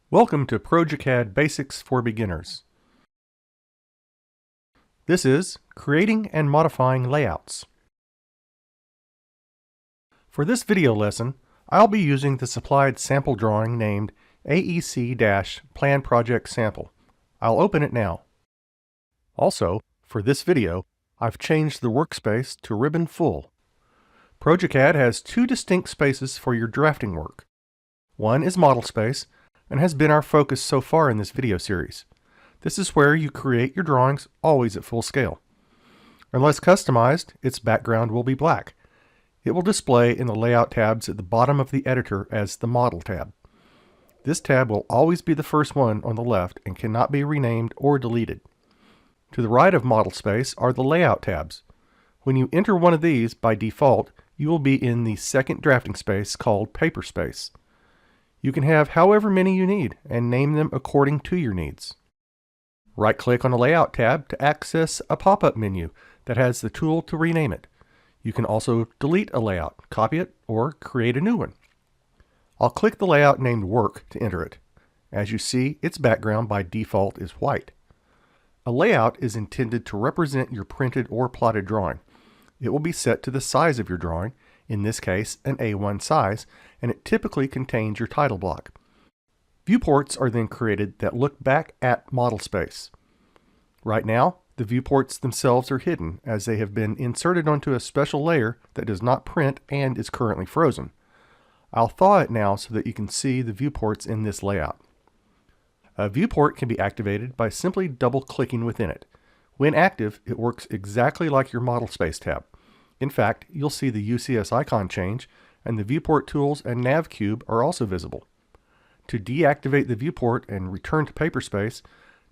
Welcome to progeCAD Basics for Beginners. This is Creating and Modifying Layouts. For this video lesson, I'll be using the supplied sample drawing named AEC-Plan Project Sample. I'll open it now. Also, for this video, I've changed the workspace to ribbon full. progeCAD has two distinct spaces for your drafting work. One is model space, and has been our focus so far in this video series. This is where you create your drawings always at full scale. Unless customized, its background will be black. It will display in the layout tabs at the bottom of the editor as the Model tab. This tab will always be the first one on the left and cannot be renamed or deleted. To the right of Model Space are the Layout tabs. When you enter one of these, by default, you will be in the second drafting space called Paper Space. You can have however many you need and name them according to your needs. Right-click on the Layout tab to access a pop-up menu that has the tool to rename it. You can also delete a layout, copy it, or create a new one. I'll click the layout named Work to enter it. As you see, its background by default is white. A layout is intended to represent your printed or plotted drawing. It will be set to the size of your drawing, in this case an A1 size, and it typically contains your title block. Viewports are then created that look back at model space. Right now, the viewports themselves are hidden as they have been inserted onto a special layer that does not print and is currently frozen. I'll thaw it now so that you can see the viewports in this layout. A viewport can be activated by simply double-clicking within it. When active, it works exactly like your Model Space tab. In fact, you'll see the UCS icon change, and the viewport tools and nav cube are also visible. To deactivate the viewport and return to paper space,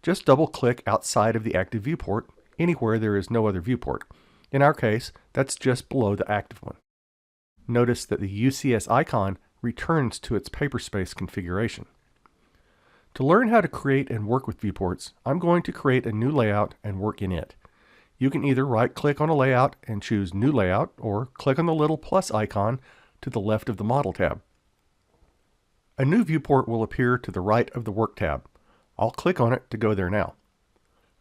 just double-click outside of the active viewport, anywhere there is no other viewport. In our case, that's just below the active one. Notice that the UCS icon returns to its paper space configuration. To learn how to create and work with viewports, I'm going to create a new layout and work in it. You can either right-click on a layout and choose New Layout, or click on the little plus icon to the left of the Model tab. A new viewport will appear to the right of the Work tab. I'll click on it to go there now.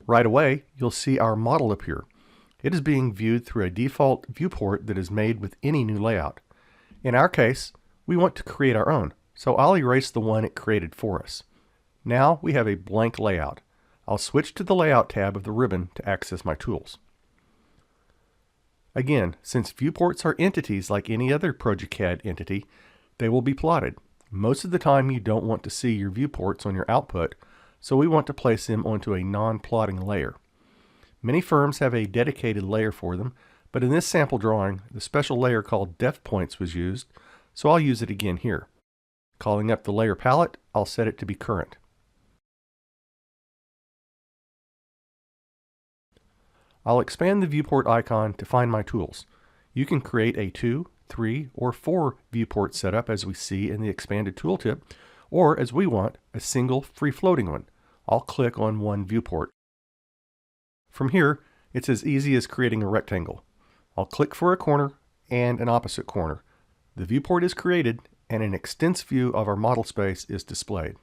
Right away, you'll see our model appear. It is being viewed through a default viewport that is made with any new layout. In our case, we want to create our own, so I'll erase the one it created for us. Now we have a blank layout. I'll switch to the Layout tab of the ribbon to access my tools. Again, since viewports are entities like any other progeCAD entity, they will be plotted. Most of the time you don't want to see your viewports on your output, so we want to place them onto a non-plotting layer. Many firms have a dedicated layer for them, but in this sample drawing, the special layer called Def Points was used, so I'll use it again here. Calling up the layer palette, I'll set it to be current. I'll expand the viewport icon to find my tools. You can create a 2, 3, or 4 viewport setup as we see in the expanded tooltip, or as we want, a single free-floating one. I'll click on one viewport. From here, it's as easy as creating a rectangle. I'll click for a corner and an opposite corner. The viewport is created and an extensive view of our model space is displayed.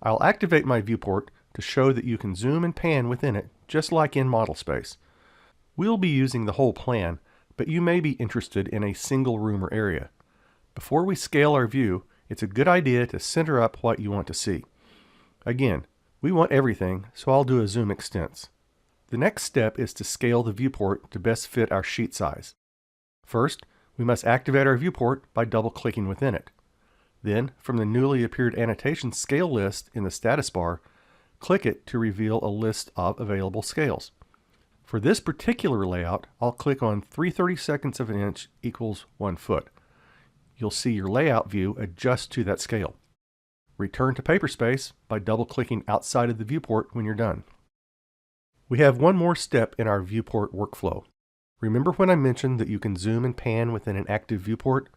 I'll activate my viewport to show that you can zoom and pan within it just like in model space. We'll be using the whole plan, but you may be interested in a single room or area. Before we scale our view, it's a good idea to center up what you want to see. Again, we want everything, so I'll do a zoom extents. The next step is to scale the viewport to best fit our sheet size. First, we must activate our viewport by double-clicking within it. Then, from the newly appeared annotation scale list in the status bar, click it to reveal a list of available scales. For this particular layout, I'll click on 3/32 of an inch equals 1 foot. You'll see your layout view adjust to that scale. Return to paper space by double-clicking outside of the viewport when you're done. We have one more step in our viewport workflow. Remember when I mentioned that you can zoom and pan within an active viewport?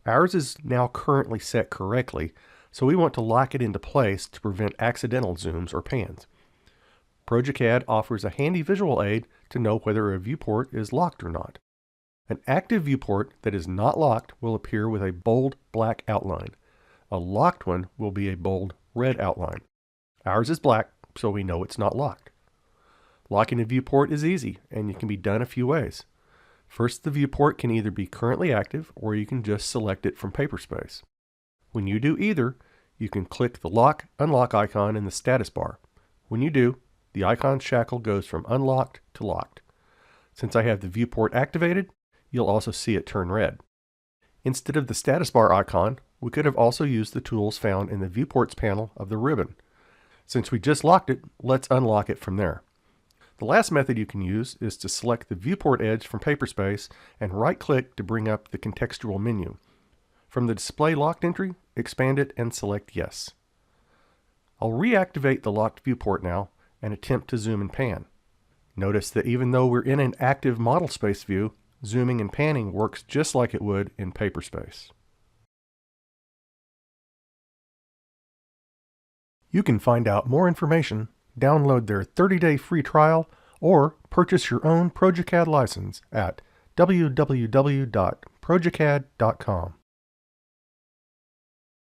Ours is now currently set correctly, so we want to lock it into place to prevent accidental zooms or pans. progeCAD offers a handy visual aid to know whether a viewport is locked or not. An active viewport that is not locked will appear with a bold black outline. A locked one will be a bold red outline. Ours is black, so we know it's not locked. Locking a viewport is easy, and it can be done a few ways. First, the viewport can either be currently active, or you can just select it from Paperspace. When you do either, you can click the lock, unlock icon in the status bar. When you do, the icon shackle goes from unlocked to locked. Since I have the viewport activated, you'll also see it turn red. Instead of the status bar icon, we could have also used the tools found in the viewports panel of the ribbon. Since we just locked it, let's unlock it from there. The last method you can use is to select the viewport edge from Paperspace and right-click to bring up the contextual menu. From the display locked entry, expand it and select yes. I'll reactivate the locked viewport now and attempt to zoom and pan. Notice that even though we're in an active model space view, zooming and panning works just like it would in Paperspace. You can find out more information, download their 30-day free trial, or purchase your own progeCAD license at www.progeCAD.com.